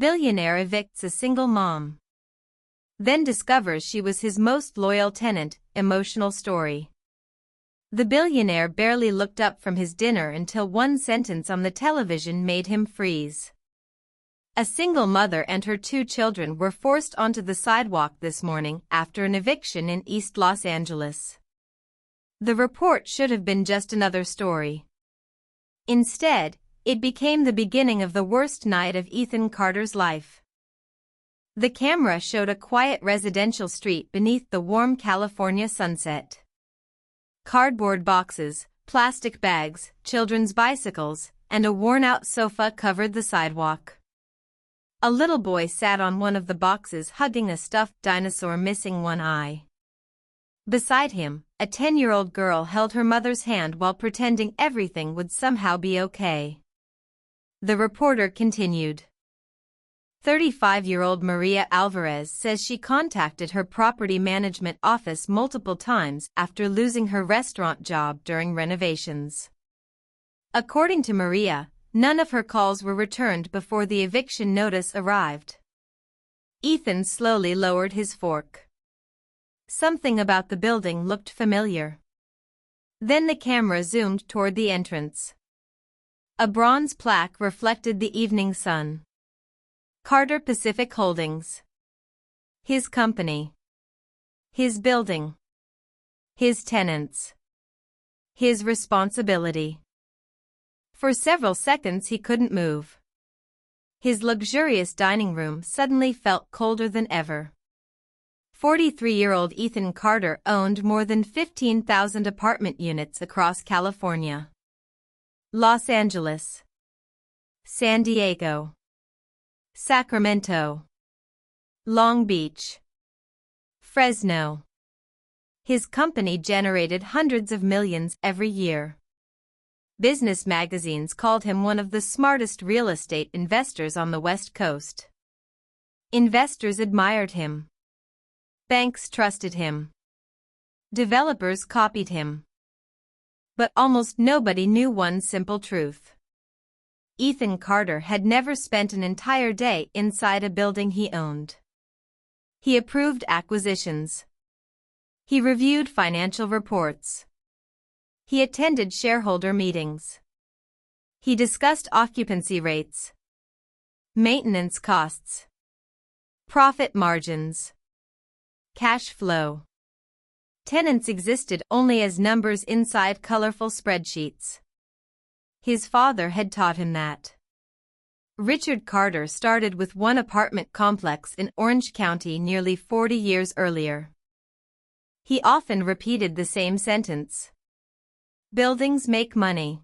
Billionaire evicts a single mom. Then discovers she was his most loyal tenant. Emotional story. The billionaire barely looked up from his dinner until one sentence on the television made him freeze. A single mother and her 2 children were forced onto the sidewalk this morning after an eviction in East Los Angeles. The report should have been just another story. Instead, it became the beginning of the worst night of Ethan Carter's life. The camera showed a quiet residential street beneath the warm California sunset. Cardboard boxes, plastic bags, children's bicycles, and a worn-out sofa covered the sidewalk. A little boy sat on one of the boxes hugging a stuffed dinosaur missing one eye. Beside him, a 10-year-old girl held her mother's hand while pretending everything would somehow be okay. The reporter continued. 35-year-old Maria Alvarez says she contacted her property management office multiple times after losing her restaurant job during renovations. According to Maria, none of her calls were returned before the eviction notice arrived. Ethan slowly lowered his fork. Something about the building looked familiar. Then the camera zoomed toward the entrance. A bronze plaque reflected the evening sun. Carter Pacific Holdings. His company. His building. His tenants. His responsibility. For several seconds he couldn't move. His luxurious dining room suddenly felt colder than ever. 43-year-old Ethan Carter owned more than 15,000 apartment units across California, Los Angeles, San Diego, Sacramento, Long Beach, Fresno. His company generated hundreds of millions every year. Business magazines called him one of the smartest real estate investors on the West Coast. Investors admired him. Banks trusted him. Developers copied him. But almost nobody knew one simple truth. Ethan Carter had never spent an entire day inside a building he owned. He approved acquisitions. He reviewed financial reports. He attended shareholder meetings. He discussed occupancy rates, maintenance costs, profit margins, cash flow. Tenants existed only as numbers inside colorful spreadsheets. His father had taught him that. Richard Carter started with one apartment complex in Orange County nearly 40 years earlier. He often repeated the same sentence. Buildings make money.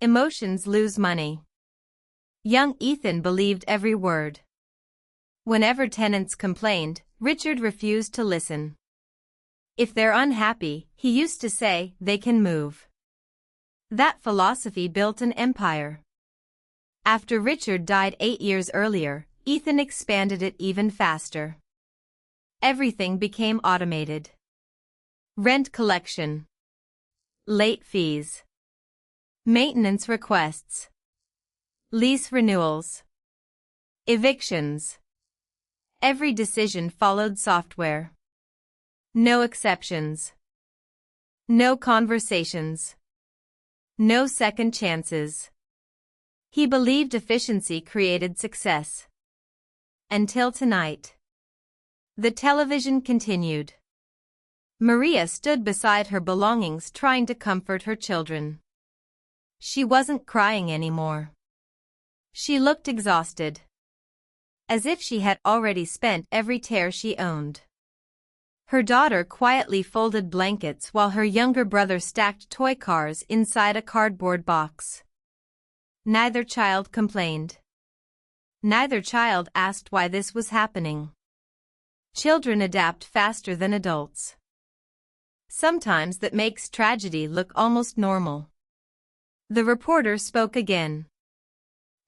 Emotions lose money. Young Ethan believed every word. Whenever tenants complained, Richard refused to listen. If they're unhappy, he used to say, they can move. That philosophy built an empire. After Richard died 8 years earlier, Ethan expanded it even faster. Everything became automated. Rent collection. Late fees. Maintenance requests. Lease renewals. Evictions. Every decision followed software. No exceptions. No conversations. No second chances. He believed efficiency created success. Until tonight. The television continued. Maria stood beside her belongings trying to comfort her children. She wasn't crying anymore. She looked exhausted. As if she had already spent every tear she owned. Her daughter quietly folded blankets while her younger brother stacked toy cars inside a cardboard box. Neither child complained. Neither child asked why this was happening. Children adapt faster than adults. Sometimes that makes tragedy look almost normal. The reporter spoke again.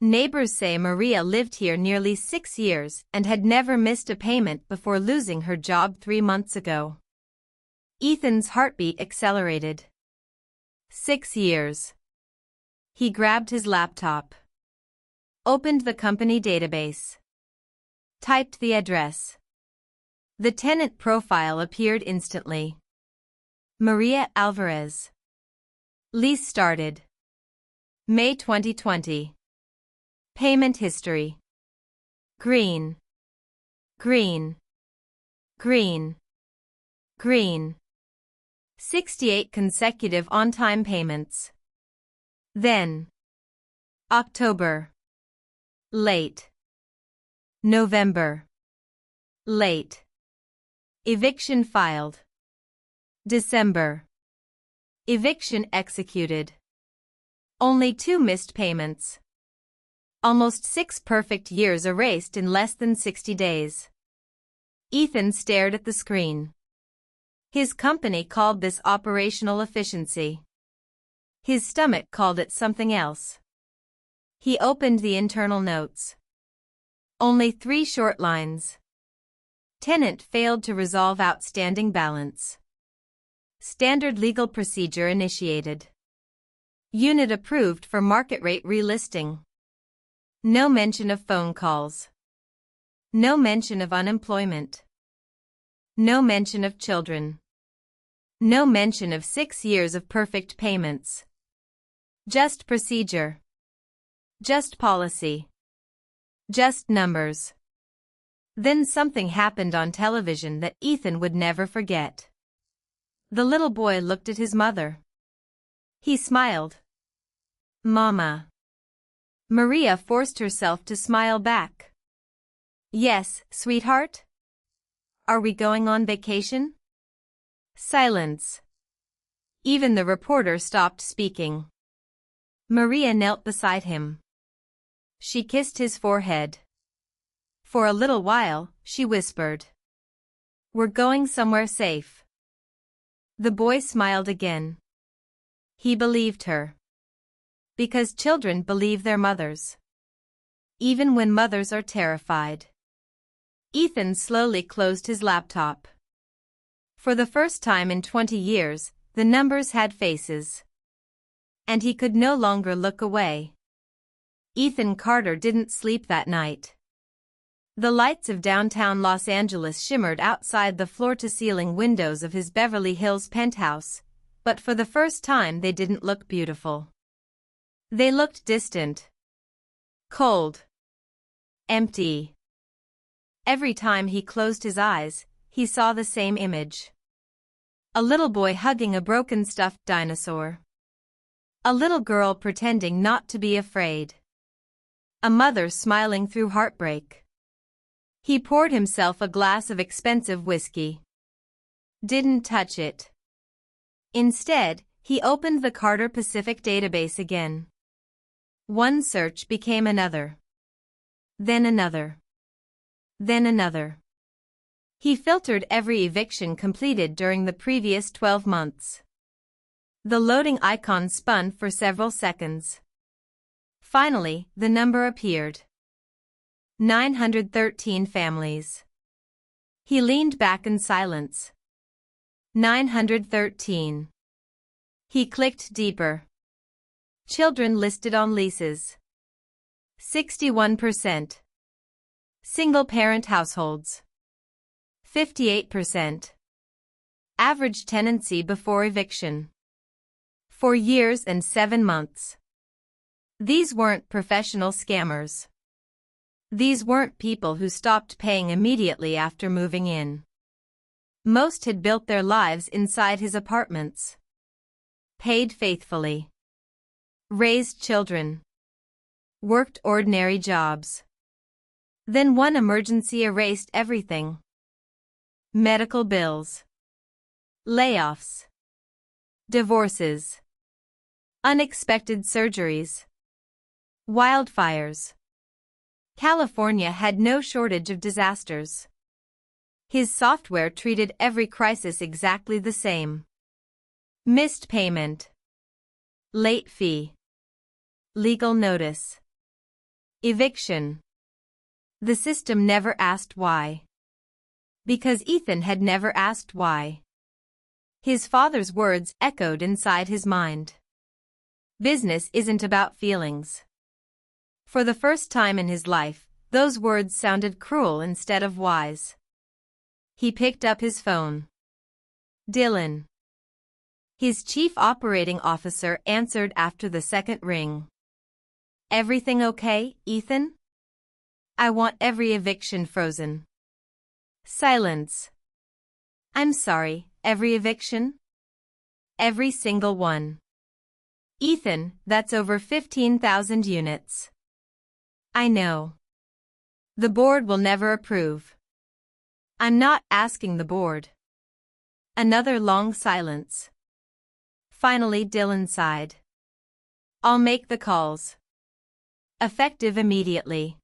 Neighbors say Maria lived here nearly 6 years and had never missed a payment before losing her job 3 months ago. Ethan's heartbeat accelerated. 6 years. He grabbed his laptop. Opened the company database. Typed the address. The tenant profile appeared instantly. Maria Alvarez. Lease started. May 2020. Payment history. Green. Green. Green. Green. 68 consecutive on-time payments. Then. October. Late. November. Late. Eviction filed. December. Eviction executed. Only 2 missed payments. Almost 6 perfect years erased in less than 60 days. Ethan stared at the screen. His company called this operational efficiency. His stomach called it something else. He opened the internal notes. Only 3 short lines. Tenant failed to resolve outstanding balance. Standard legal procedure initiated. Unit approved for market rate relisting. No mention of phone calls. No mention of unemployment. No mention of children. No mention of 6 years of perfect payments. Just procedure. Just policy. Just numbers. Then something happened on television that Ethan would never forget. The little boy looked at his mother. He smiled. Mama. Maria forced herself to smile back. Yes, sweetheart? Are we going on vacation? Silence. Even the reporter stopped speaking. Maria knelt beside him. She kissed his forehead. For a little while, she whispered. We're going somewhere safe. The boy smiled again. He believed her. Because children believe their mothers. Even when mothers are terrified. Ethan slowly closed his laptop. For the first time in 20 years, the numbers had faces. And he could no longer look away. Ethan Carter didn't sleep that night. The lights of downtown Los Angeles shimmered outside the floor-to-ceiling windows of his Beverly Hills penthouse, but for the first time they didn't look beautiful. They looked distant. Cold. Empty. Every time he closed his eyes, he saw the same image. A little boy hugging a broken stuffed dinosaur. A little girl pretending not to be afraid. A mother smiling through heartbreak. He poured himself a glass of expensive whiskey. Didn't touch it. Instead, he opened the Carter Pacific database again. One search became another. Then another. Then another. He filtered every eviction completed during the previous 12 months. The loading icon spun for several seconds. Finally, the number appeared. 913 families. He leaned back in silence. 913. He clicked deeper. Children listed on leases. 61%. Single-parent households. 58%. Average tenancy before eviction. 4 years and 7 months. These weren't professional scammers. These weren't people who stopped paying immediately after moving in. Most had built their lives inside his apartments. Paid faithfully. Raised children. Worked ordinary jobs. Then one emergency erased everything. Medical bills. Layoffs. Divorces. Unexpected surgeries. Wildfires. California had no shortage of disasters. His software treated every crisis exactly the same. Missed payment. Late fee. Legal notice. Eviction. The system never asked why. Because Ethan had never asked why. His father's words echoed inside his mind. Business isn't about feelings. For the first time in his life, those words sounded cruel instead of wise. He picked up his phone. Dylan. His chief operating officer answered after the second ring. Everything okay, Ethan? I want every eviction frozen. Silence. I'm sorry, every eviction? Every single one. Ethan, that's over 15,000 units. I know. The board will never approve. I'm not asking the board. Another long silence. Finally, Dylan sighed. I'll make the calls. Effective immediately.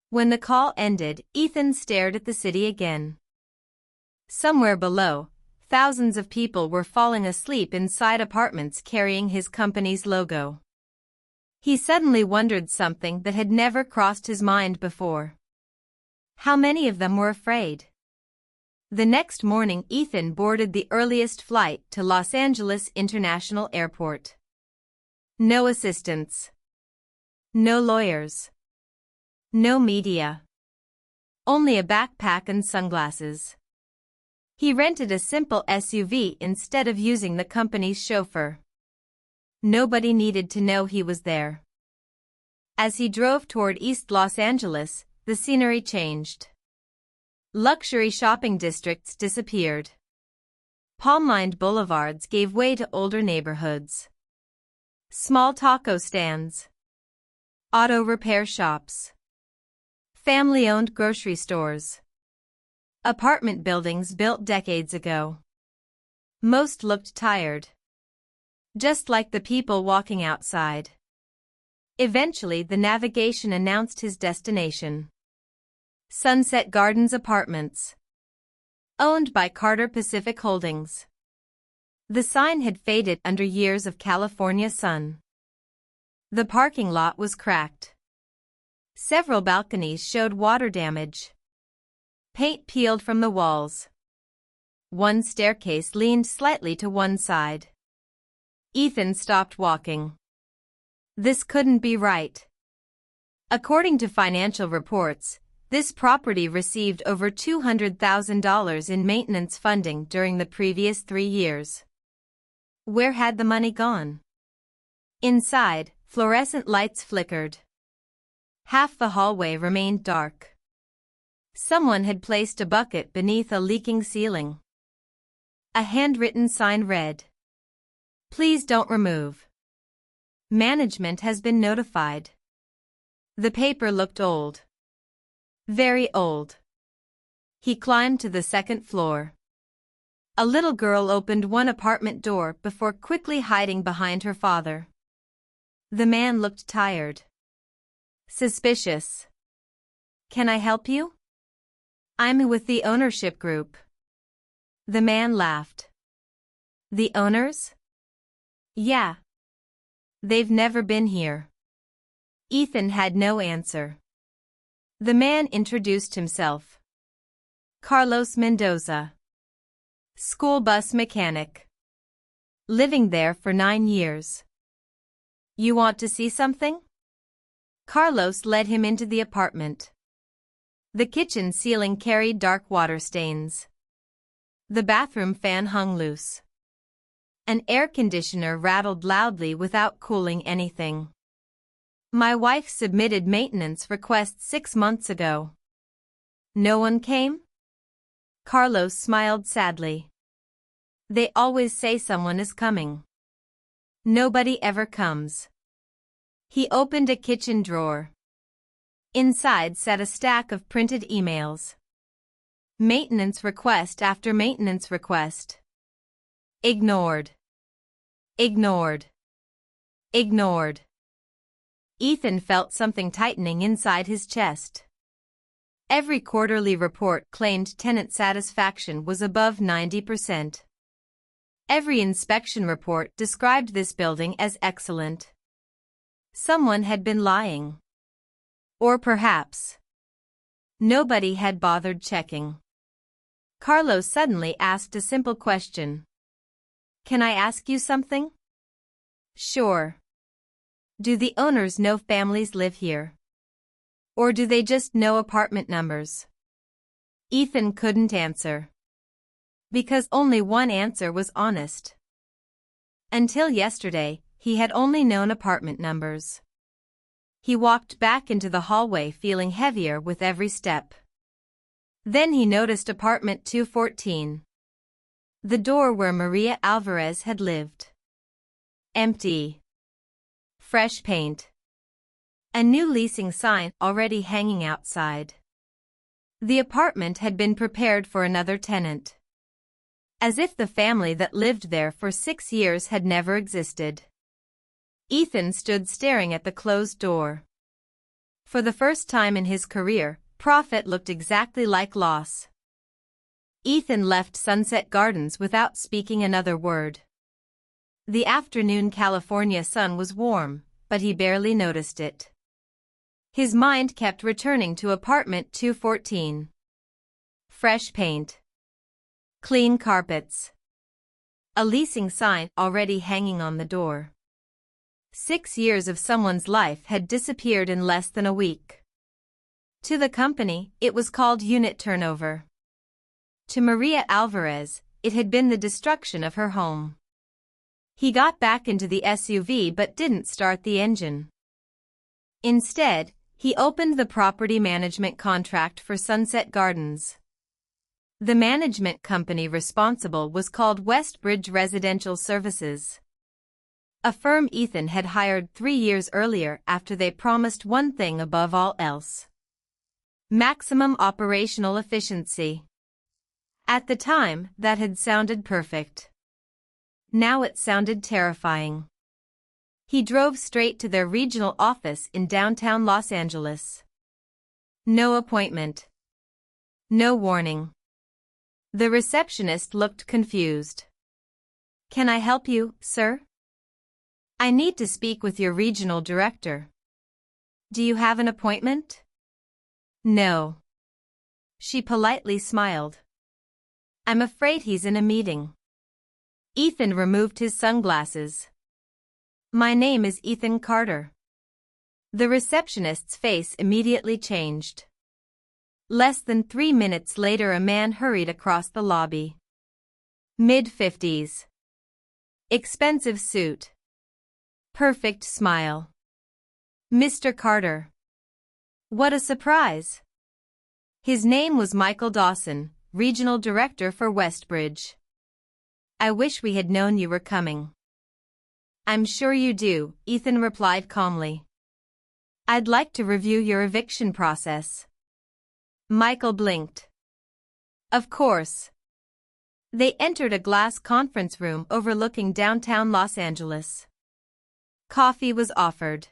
When the call ended, Ethan stared at the city again. Somewhere below, thousands of people were falling asleep inside apartments carrying his company's logo. He suddenly wondered something that had never crossed his mind before. How many of them were afraid? The next morning, Ethan boarded the earliest flight to Los Angeles International Airport. No assistants. No lawyers. No media. Only a backpack and sunglasses. He rented a simple SUV instead of using the company's chauffeur. Nobody needed to know he was there. As he drove toward East Los Angeles, the scenery changed. Luxury shopping districts disappeared. Palm-lined boulevards gave way to older neighborhoods. Small taco stands. Auto repair shops. Family-owned grocery stores. Apartment buildings built decades ago. Most looked tired. Just like the people walking outside. Eventually, the navigation announced his destination. Sunset Gardens Apartments. Owned by Carter Pacific Holdings. The sign had faded under years of California sun. The parking lot was cracked. Several balconies showed water damage. Paint peeled from the walls. One staircase leaned slightly to one side. Ethan stopped walking. This couldn't be right. According to financial reports, this property received over $200,000 in maintenance funding during the previous 3 years. Where had the money gone? Inside, fluorescent lights flickered. Half the hallway remained dark. Someone had placed a bucket beneath a leaking ceiling. A handwritten sign read, "Please don't remove. Management has been notified." The paper looked old. Very old. He climbed to the second floor. A little girl opened one apartment door before quickly hiding behind her father. The man looked tired. Suspicious. "Can I help you?" "I'm with the ownership group." The man laughed. "The owners?" "Yeah. They've never been here." Ethan had no answer. The man introduced himself. Carlos Mendoza. School bus mechanic. Living there for 9 years. "You want to see something?" Carlos led him into the apartment. The kitchen ceiling carried dark water stains. The bathroom fan hung loose. An air conditioner rattled loudly without cooling anything. "My wife submitted maintenance requests 6 months ago." "No one came?" Carlos smiled sadly. "They always say someone is coming. Nobody ever comes." He opened a kitchen drawer. Inside sat a stack of printed emails. Maintenance request after maintenance request. Ignored. Ignored. Ignored. Ethan felt something tightening inside his chest. Every quarterly report claimed tenant satisfaction was above 90%. Every inspection report described this building as excellent. Someone had been lying. Or perhaps nobody had bothered checking. Carlos suddenly asked a simple question. "Can I ask you something?" "Sure." Do the owners know families live here? Or do they just know apartment numbers? Ethan couldn't answer. Because only one answer was honest. Until yesterday, he had only known apartment numbers. He walked back into the hallway feeling heavier with every step. Then he noticed apartment 214. The door where Maria Alvarez had lived. Empty. Fresh paint. A new leasing sign already hanging outside. The apartment had been prepared for another tenant. As if the family that lived there for 6 years had never existed. Ethan stood staring at the closed door. For the first time in his career, profit looked exactly like loss. Ethan left Sunset Gardens without speaking another word. The afternoon California sun was warm, but he barely noticed it. His mind kept returning to apartment 214. Fresh paint. Clean carpets. A leasing sign already hanging on the door. 6 years of someone's life had disappeared in less than a week. To the company, it was called unit turnover. To Maria Alvarez, it had been the destruction of her home. He got back into the SUV but didn't start the engine. Instead, he opened the property management contract for Sunset Gardens. The management company responsible was called Westbridge Residential Services. A firm Ethan had hired 3 years earlier after they promised one thing above all else. Maximum operational efficiency. At the time, that had sounded perfect. Now it sounded terrifying. He drove straight to their regional office in downtown Los Angeles. No appointment. No warning. The receptionist looked confused. "Can I help you, sir?" "I need to speak with your regional director." "Do you have an appointment?" "No." She politely smiled. "I'm afraid he's in a meeting." Ethan removed his sunglasses. "My name is Ethan Carter." The receptionist's face immediately changed. Less than 3 minutes later a man hurried across the lobby. Mid-50s. Expensive suit. Perfect smile. "Mr. Carter." What a surprise! His name was Michael Dawson, Regional Director for Westbridge. "I wish we had known you were coming." "I'm sure you do," Ethan replied calmly. "I'd like to review your eviction process." Michael blinked. "Of course." They entered a glass conference room overlooking downtown Los Angeles. Coffee was offered.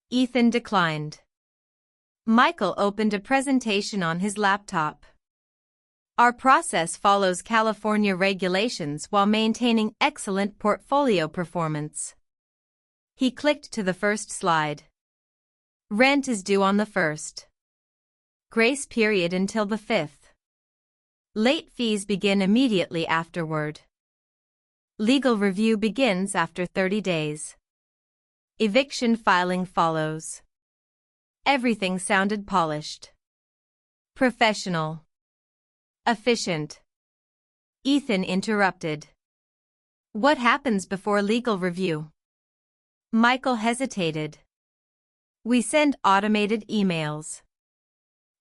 Ethan declined. Michael opened a presentation on his laptop. "Our process follows California regulations while maintaining excellent portfolio performance." He clicked to the first slide. "Rent is due on the 1st. Grace period until the 5th. Late fees begin immediately afterward. Legal review begins after 30 days. Eviction filing follows." Everything sounded polished. Professional. Efficient. Ethan interrupted. "What happens before legal review?" Michael hesitated. "We send automated emails."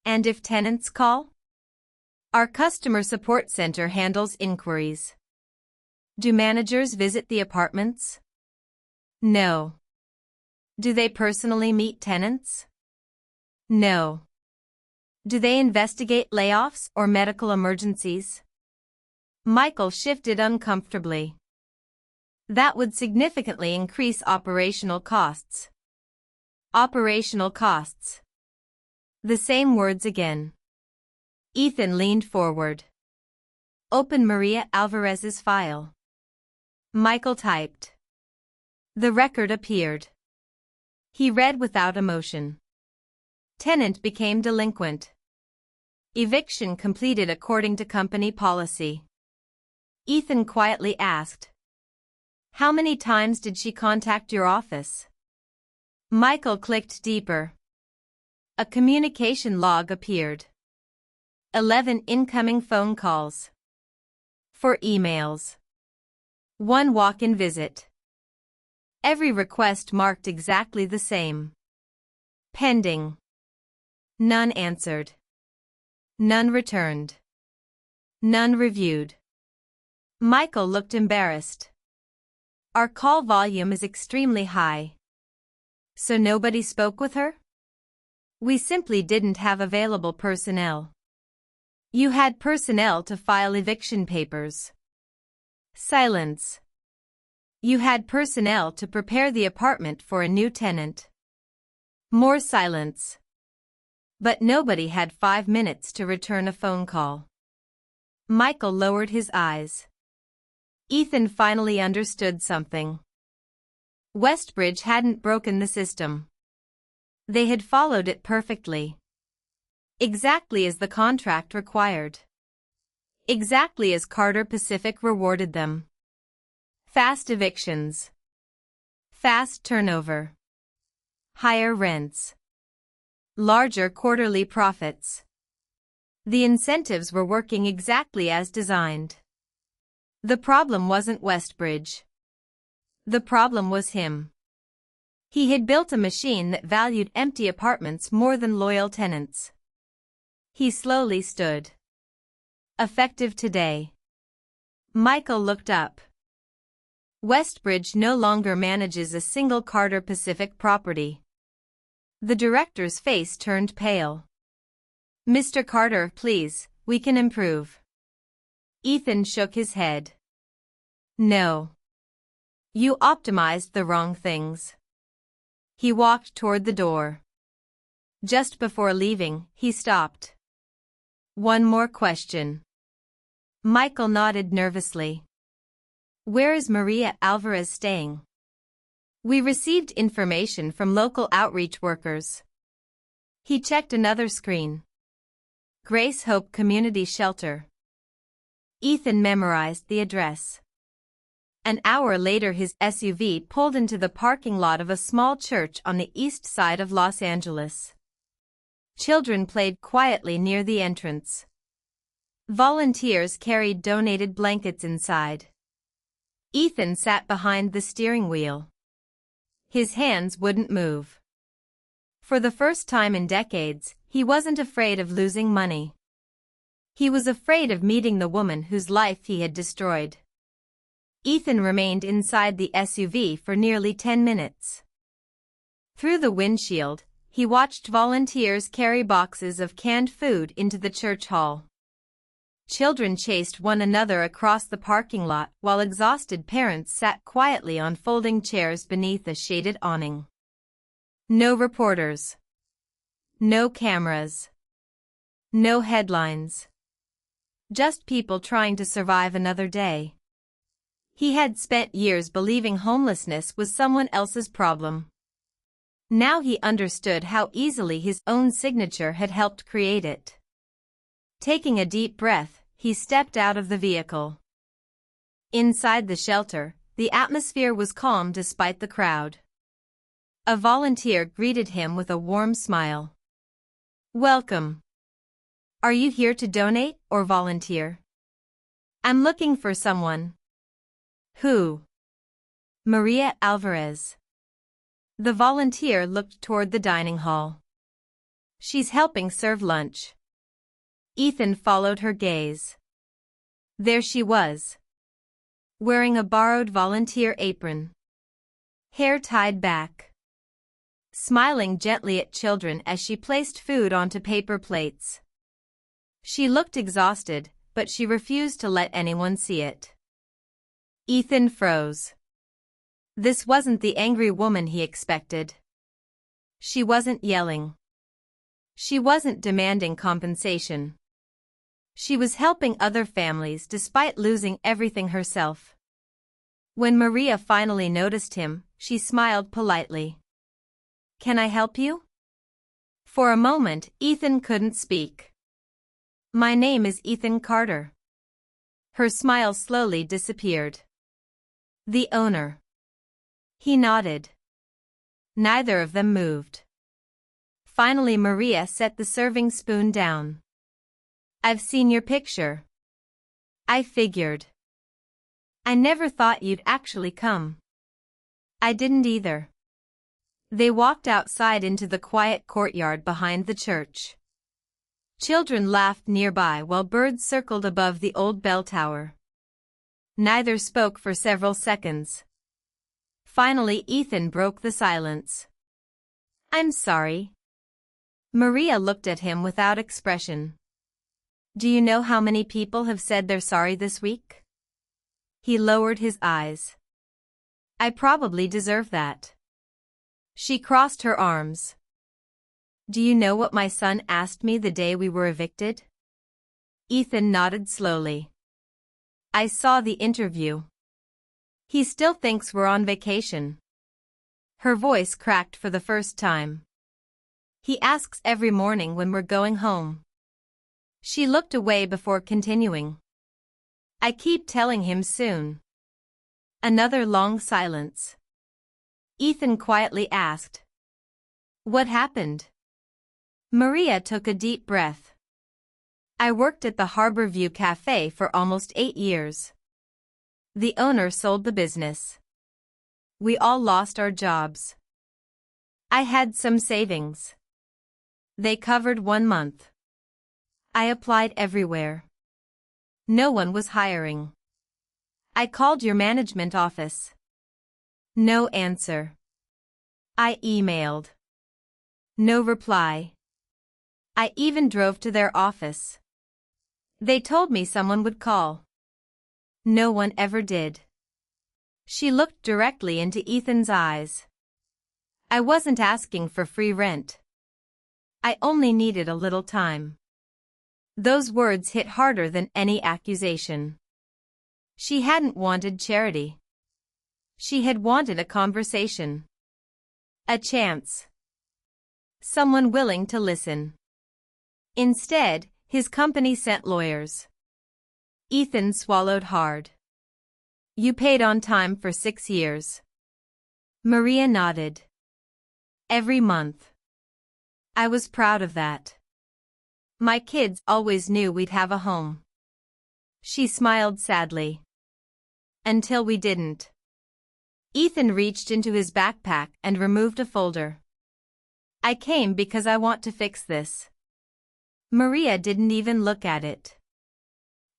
"And if tenants call?" "Our customer support center handles inquiries." "Do managers visit the apartments?" "No." "Do they personally meet tenants?" "No." "Do they investigate layoffs or medical emergencies?" Michael shifted uncomfortably. That would significantly increase operational costs. Operational costs. The same words again. Ethan leaned forward. "Open Maria Alvarez's file." Michael typed. The record appeared. He read without emotion. Tenant became delinquent. Eviction completed according to company policy. Ethan quietly asked, "How many times did she contact your office?" Michael clicked deeper. A communication log appeared. 11 incoming phone calls. 4 emails. 1 walk-in visit. Every request marked exactly the same. Pending. None answered. None returned. None reviewed. Michael looked embarrassed. Our call volume is extremely high. So nobody spoke with her? We simply didn't have available personnel. You had personnel to file eviction papers. Silence. You had personnel to prepare the apartment for a new tenant. More silence. But nobody had 5 minutes to return a phone call. Michael lowered his eyes. Ethan finally understood something. Westbridge hadn't broken the system. They had followed it perfectly. Exactly as the contract required. Exactly as Carter Pacific rewarded them. Fast evictions. Fast turnover. Higher rents. Larger quarterly profits. The incentives were working exactly as designed. The problem wasn't Westbridge. The problem was him. He had built a machine that valued empty apartments more than loyal tenants. He slowly stood. Effective today. Michael looked up. Westbridge no longer manages a single Carter Pacific property. The director's face turned pale. Mr. Carter, please, we can improve. Ethan shook his head. No. You optimized the wrong things. He walked toward the door. Just before leaving, he stopped. One more question. Michael nodded nervously. Where is Maria Alvarez staying? We received information from local outreach workers. He checked another screen. Grace Hope Community Shelter. Ethan memorized the address. An hour later his SUV pulled into the parking lot of a small church on the east side of Los Angeles. Children played quietly near the entrance. Volunteers carried donated blankets inside. Ethan sat behind the steering wheel. His hands wouldn't move. For the first time in decades, he wasn't afraid of losing money. He was afraid of meeting the woman whose life he had destroyed. Ethan remained inside the SUV for nearly 10 minutes. Through the windshield, he watched volunteers carry boxes of canned food into the church hall. Children chased one another across the parking lot while exhausted parents sat quietly on folding chairs beneath a shaded awning. No reporters. No cameras. No headlines. Just people trying to survive another day. He had spent years believing homelessness was someone else's problem. Now he understood how easily his own signature had helped create it. Taking a deep breath, he stepped out of the vehicle. Inside the shelter, the atmosphere was calm despite the crowd. A volunteer greeted him with a warm smile. Welcome. Are you here to donate or volunteer? I'm looking for someone. Who? Maria Alvarez. The volunteer looked toward the dining hall. She's helping serve lunch. Ethan followed her gaze. There she was. Wearing a borrowed volunteer apron. Hair tied back. Smiling gently at children as she placed food onto paper plates. She looked exhausted, but she refused to let anyone see it. Ethan froze. This wasn't the angry woman he expected. She wasn't yelling. She wasn't demanding compensation. She was helping other families despite losing everything herself. When Maria finally noticed him, she smiled politely. Can I help you? For a moment, Ethan couldn't speak. My name is Ethan Carter. Her smile slowly disappeared. The owner. He nodded. Neither of them moved. Finally, Maria set the serving spoon down. "I've seen your picture. I figured. I never thought you'd actually come." "I didn't either." They walked outside into the quiet courtyard behind the church. Children laughed nearby while birds circled above the old bell tower. Neither spoke for several seconds. Finally, Ethan broke the silence. "I'm sorry." Maria looked at him without expression. "Do you know how many people have said they're sorry this week?" He lowered his eyes. "I probably deserve that." She crossed her arms. "Do you know what my son asked me the day we were evicted?" Ethan nodded slowly. "I saw the interview. He still thinks we're on vacation." Her voice cracked for the first time. "He asks every morning when we're going home." She looked away before continuing. "I keep telling him soon." Another long silence. Ethan quietly asked, "What happened?" Maria took a deep breath. "I worked at the Harborview Cafe for almost 8 years. The owner sold the business. We all lost our jobs. I had some savings. They covered 1 month. I applied everywhere. No one was hiring. I called your management office. No answer. I emailed. No reply. I even drove to their office. They told me someone would call. No one ever did." She looked directly into Ethan's eyes. "I wasn't asking for free rent. I only needed a little time." Those words hit harder than any accusation. She hadn't wanted charity. She had wanted a conversation. A chance. Someone willing to listen. Instead, his company sent lawyers. Ethan swallowed hard. "You paid on time for 6 years." Maria nodded. "Every month. I was proud of that. My kids always knew we'd have a home." She smiled sadly. "Until we didn't." Ethan reached into his backpack and removed a folder. "I came because I want to fix this." Maria didn't even look at it.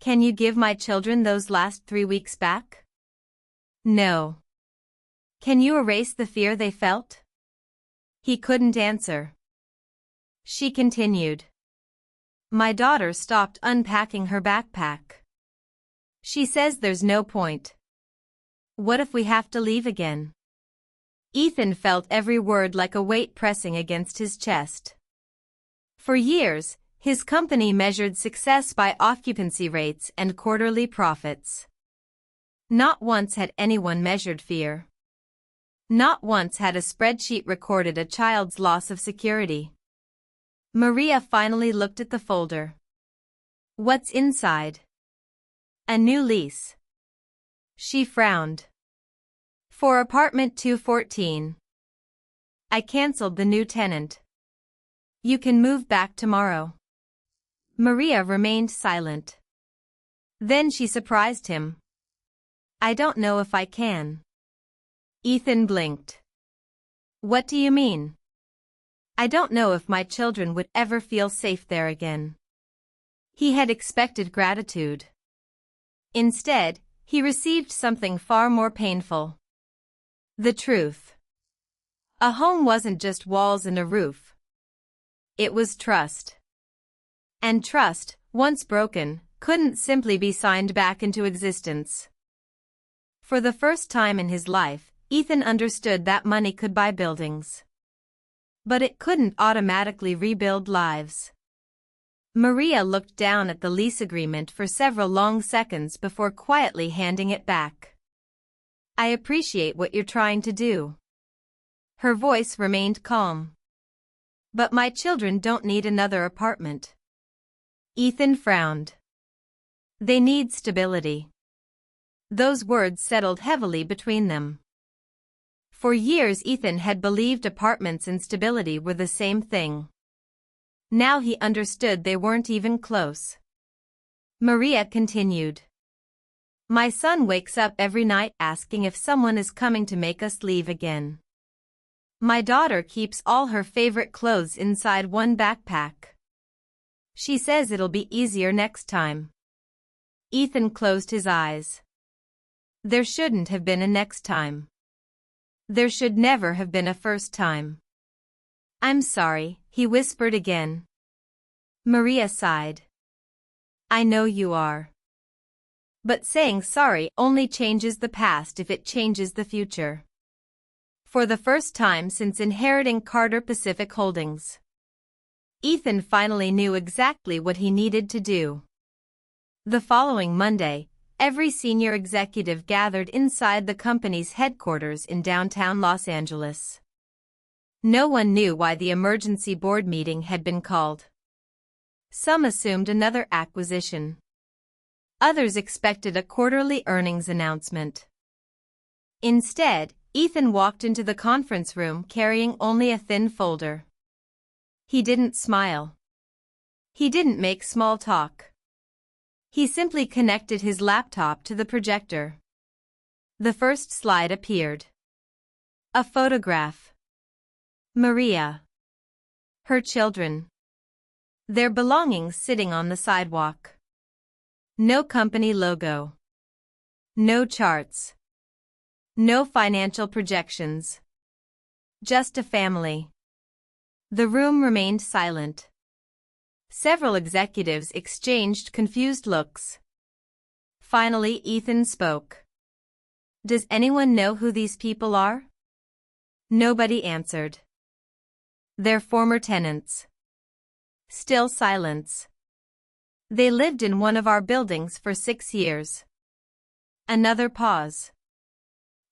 "Can you give my children those last 3 weeks back?" "No." "Can you erase the fear they felt?" He couldn't answer. She continued. "My daughter stopped unpacking her backpack. She says there's no point. What if we have to leave again?" Ethan felt every word like a weight pressing against his chest. For years, his company measured success by occupancy rates and quarterly profits. Not once had anyone measured fear. Not once had a spreadsheet recorded a child's loss of security. Maria finally looked at the folder. "What's inside?" "A new lease." She frowned. "For apartment 214. I canceled the new tenant. You can move back tomorrow." Maria remained silent. Then she surprised him. "I don't know if I can." Ethan blinked. "What do you mean?" "I don't know if my children would ever feel safe there again." He had expected gratitude. Instead, he received something far more painful. The truth. A home wasn't just walls and a roof. It was trust. And trust, once broken, couldn't simply be signed back into existence. For the first time in his life, Ethan understood that money could buy buildings. But it couldn't automatically rebuild lives. Maria looked down at the lease agreement for several long seconds before quietly handing it back. "I appreciate what you're trying to do." Her voice remained calm. "But my children don't need another apartment." Ethan frowned. "They need stability." Those words settled heavily between them. For years Ethan had believed apartments and stability were the same thing. Now he understood they weren't even close. Maria continued. My son wakes up every night asking if someone is coming to make us leave again. My daughter keeps all her favorite clothes inside one backpack. She says it'll be easier next time. Ethan closed his eyes. There shouldn't have been a next time. There should never have been a first time. I'm sorry, he whispered again. Maria sighed. I know you are. But saying sorry only changes the past if it changes the future. For the first time since inheriting Carter Pacific Holdings, Ethan finally knew exactly what he needed to do. The following Monday, every senior executive gathered inside the company's headquarters in downtown Los Angeles. No one knew why the emergency board meeting had been called. Some assumed another acquisition. Others expected a quarterly earnings announcement. Instead, Ethan walked into the conference room carrying only a thin folder. He didn't smile. He didn't make small talk. He simply connected his laptop to the projector. The first slide appeared. A photograph. Maria. Her children. Their belongings sitting on the sidewalk. No company logo. No charts. No financial projections. Just a family. The room remained silent. Several executives exchanged confused looks. Finally, Ethan spoke. Does anyone know who these people are? Nobody answered. They're former tenants. Still silence. They lived in one of our buildings for 6 years. Another pause.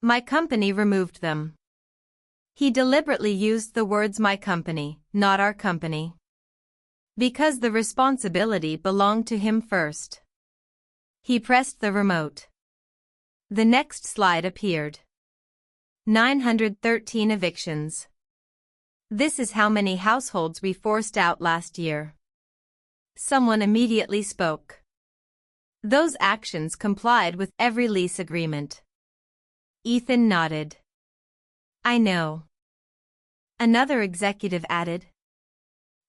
My company removed them. He deliberately used the words my company, not our company. Because the responsibility belonged to him first. He pressed the remote. The next slide appeared. 913 evictions. This is how many households we forced out last year. Someone immediately spoke. Those actions complied with every lease agreement. Ethan nodded. I know. Another executive added.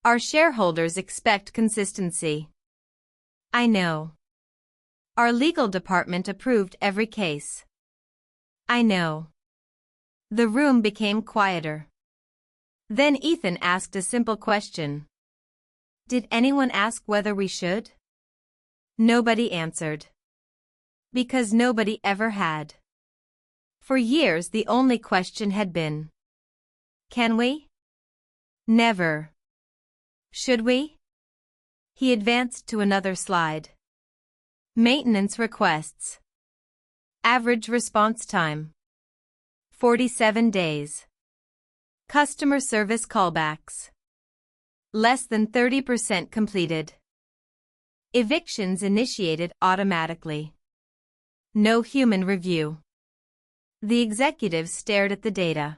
Our shareholders expect consistency. I know. Our legal department approved every case. I know. The room became quieter. Then Ethan asked a simple question. Did anyone ask whether we should? Nobody answered. Because nobody ever had. For years the only question had been. Can we? Never. Should we? He advanced to another slide. Maintenance requests. Average response time. 47 days. Customer service callbacks. Less than 30% completed. Evictions initiated automatically. No human review. The executives stared at the data.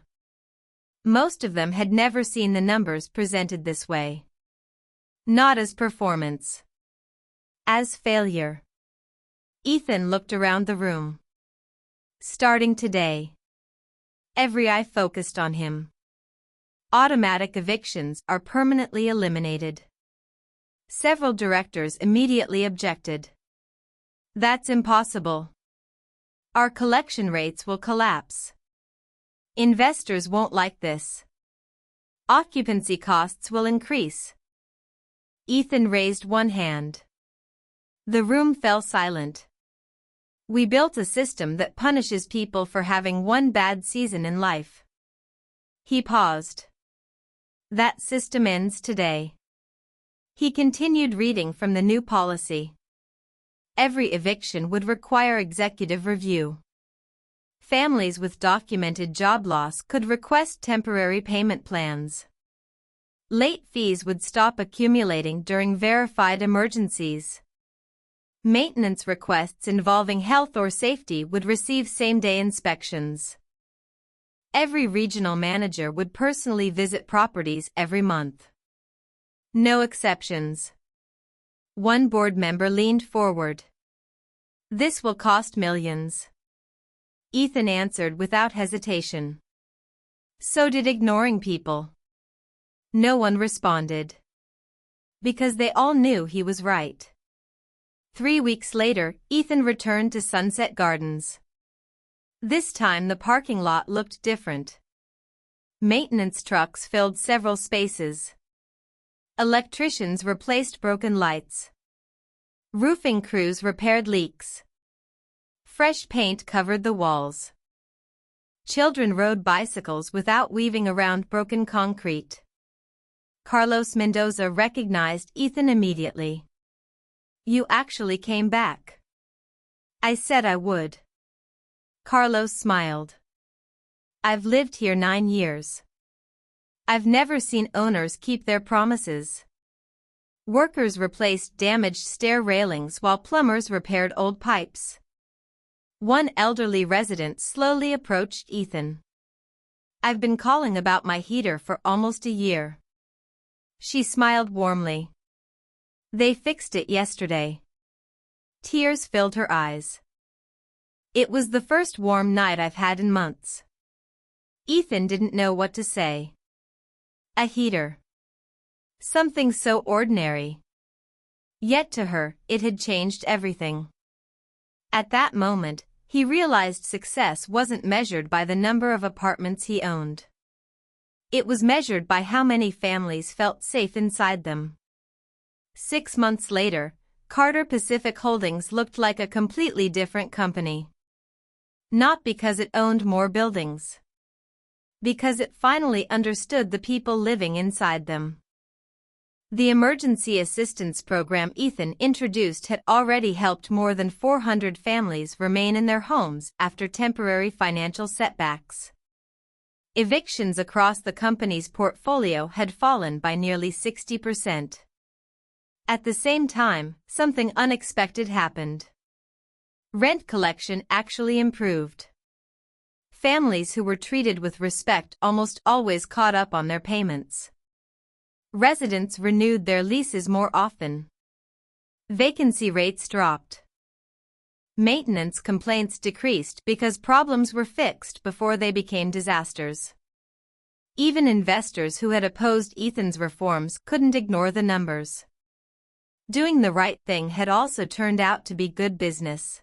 Most of them had never seen the numbers presented this way. Not as performance. As failure. Ethan looked around the room. Starting today. Every eye focused on him. Automatic evictions are permanently eliminated. Several directors immediately objected. That's impossible. Our collection rates will collapse. Investors won't like this. Occupancy costs will increase. Ethan raised one hand. The room fell silent. We built a system that punishes people for having one bad season in life. He paused. That system ends today. He continued reading from the new policy. Every eviction would require executive review. Families with documented job loss could request temporary payment plans. Late fees would stop accumulating during verified emergencies. Maintenance requests involving health or safety would receive same-day inspections. Every regional manager would personally visit properties every month. No exceptions. One board member leaned forward. "This will cost millions." Ethan answered without hesitation. So did ignoring people. No one responded. Because they all knew he was right. 3 weeks later, Ethan returned to Sunset Gardens. This time the parking lot looked different. Maintenance trucks filled several spaces. Electricians replaced broken lights. Roofing crews repaired leaks. Fresh paint covered the walls. Children rode bicycles without weaving around broken concrete. Carlos Mendoza recognized Ethan immediately. "You actually came back." "I said I would." Carlos smiled. "I've lived here 9 years. I've never seen owners keep their promises." Workers replaced damaged stair railings while plumbers repaired old pipes. One elderly resident slowly approached Ethan. "I've been calling about my heater for almost a year." She smiled warmly. "They fixed it yesterday." Tears filled her eyes. "It was the first warm night I've had in months." Ethan didn't know what to say. A heater. Something so ordinary. Yet to her, it had changed everything. At that moment, he realized success wasn't measured by the number of apartments he owned. It was measured by how many families felt safe inside them. 6 months later, Carter Pacific Holdings looked like a completely different company. Not because it owned more buildings. Because it finally understood the people living inside them. The emergency assistance program Ethan introduced had already helped more than 400 families remain in their homes after temporary financial setbacks. Evictions across the company's portfolio had fallen by nearly 60%. At the same time, something unexpected happened. Rent collection actually improved. Families who were treated with respect almost always caught up on their payments. Residents renewed their leases more often. Vacancy rates dropped. Maintenance complaints decreased because problems were fixed before they became disasters. Even investors who had opposed Ethan's reforms couldn't ignore the numbers. Doing the right thing had also turned out to be good business.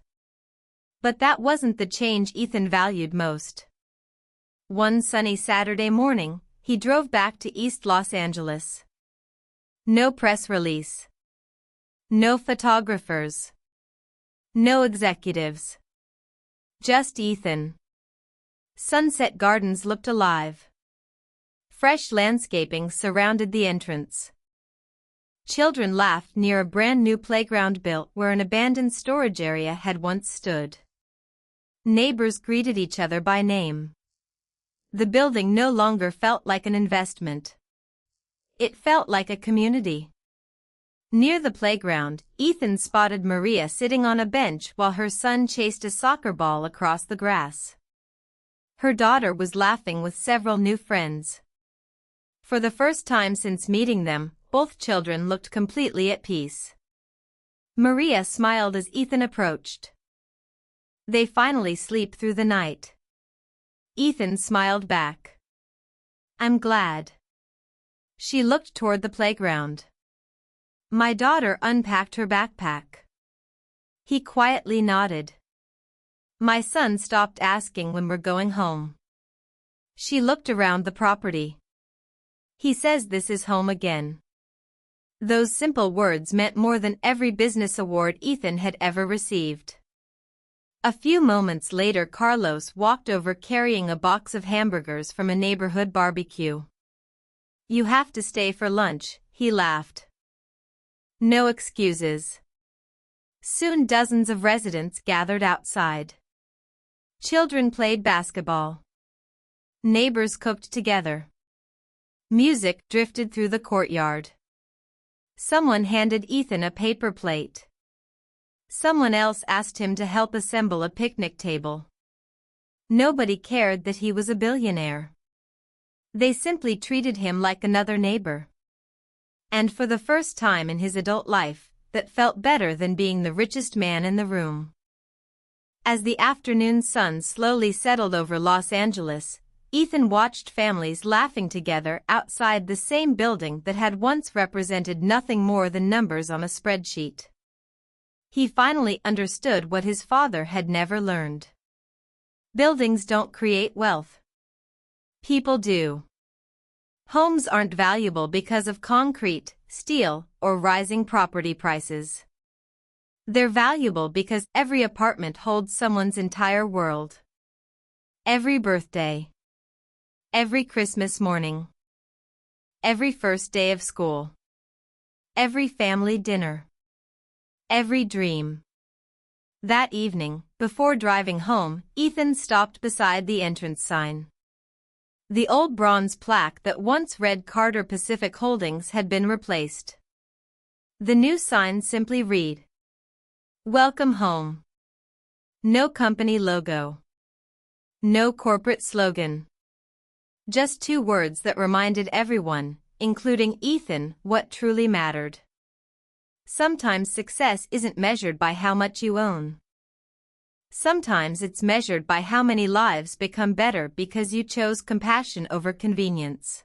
But that wasn't the change Ethan valued most. One sunny Saturday morning, he drove back to East Los Angeles. No press release. No photographers. No executives. Just Ethan. Sunset Gardens looked alive. Fresh landscaping surrounded the entrance. Children laughed near a brand-new playground built where an abandoned storage area had once stood. Neighbors greeted each other by name. The building no longer felt like an investment. It felt like a community. Near the playground, Ethan spotted Maria sitting on a bench while her son chased a soccer ball across the grass. Her daughter was laughing with several new friends. For the first time since meeting them, both children looked completely at peace. Maria smiled as Ethan approached. "They finally sleep through the night." Ethan smiled back. "I'm glad." She looked toward the playground. "My daughter unpacked her backpack." He quietly nodded. "My son stopped asking when we're going home." She looked around the property. "He says this is home again." Those simple words meant more than every business award Ethan had ever received. A few moments later, Carlos walked over carrying a box of hamburgers from a neighborhood barbecue. "You have to stay for lunch," he laughed. No excuses. Soon dozens of residents gathered outside. Children played basketball. Neighbors cooked together. Music drifted through the courtyard. Someone handed Ethan a paper plate. Someone else asked him to help assemble a picnic table. Nobody cared that he was a billionaire. They simply treated him like another neighbor. And for the first time in his adult life, that felt better than being the richest man in the room. As the afternoon sun slowly settled over Los Angeles, Ethan watched families laughing together outside the same building that had once represented nothing more than numbers on a spreadsheet. He finally understood what his father had never learned. Buildings don't create wealth. People do. Homes aren't valuable because of concrete, steel, or rising property prices. They're valuable because every apartment holds someone's entire world. Every birthday. Every Christmas morning. Every first day of school. Every family dinner. Every dream. That evening, before driving home, Ethan stopped beside the entrance sign. The old bronze plaque that once read Carter Pacific Holdings had been replaced. The new sign simply read, "Welcome home." No company logo. No corporate slogan. Just two words that reminded everyone, including Ethan, what truly mattered. Sometimes success isn't measured by how much you own. Sometimes it's measured by how many lives become better because you chose compassion over convenience.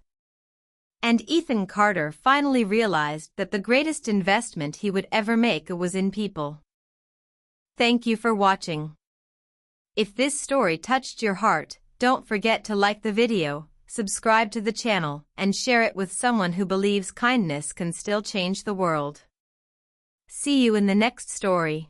And Ethan Carter finally realized that the greatest investment he would ever make was in people. Thank you for watching. If this story touched your heart, don't forget to like the video, subscribe to the channel, and share it with someone who believes kindness can still change the world. See you in the next story.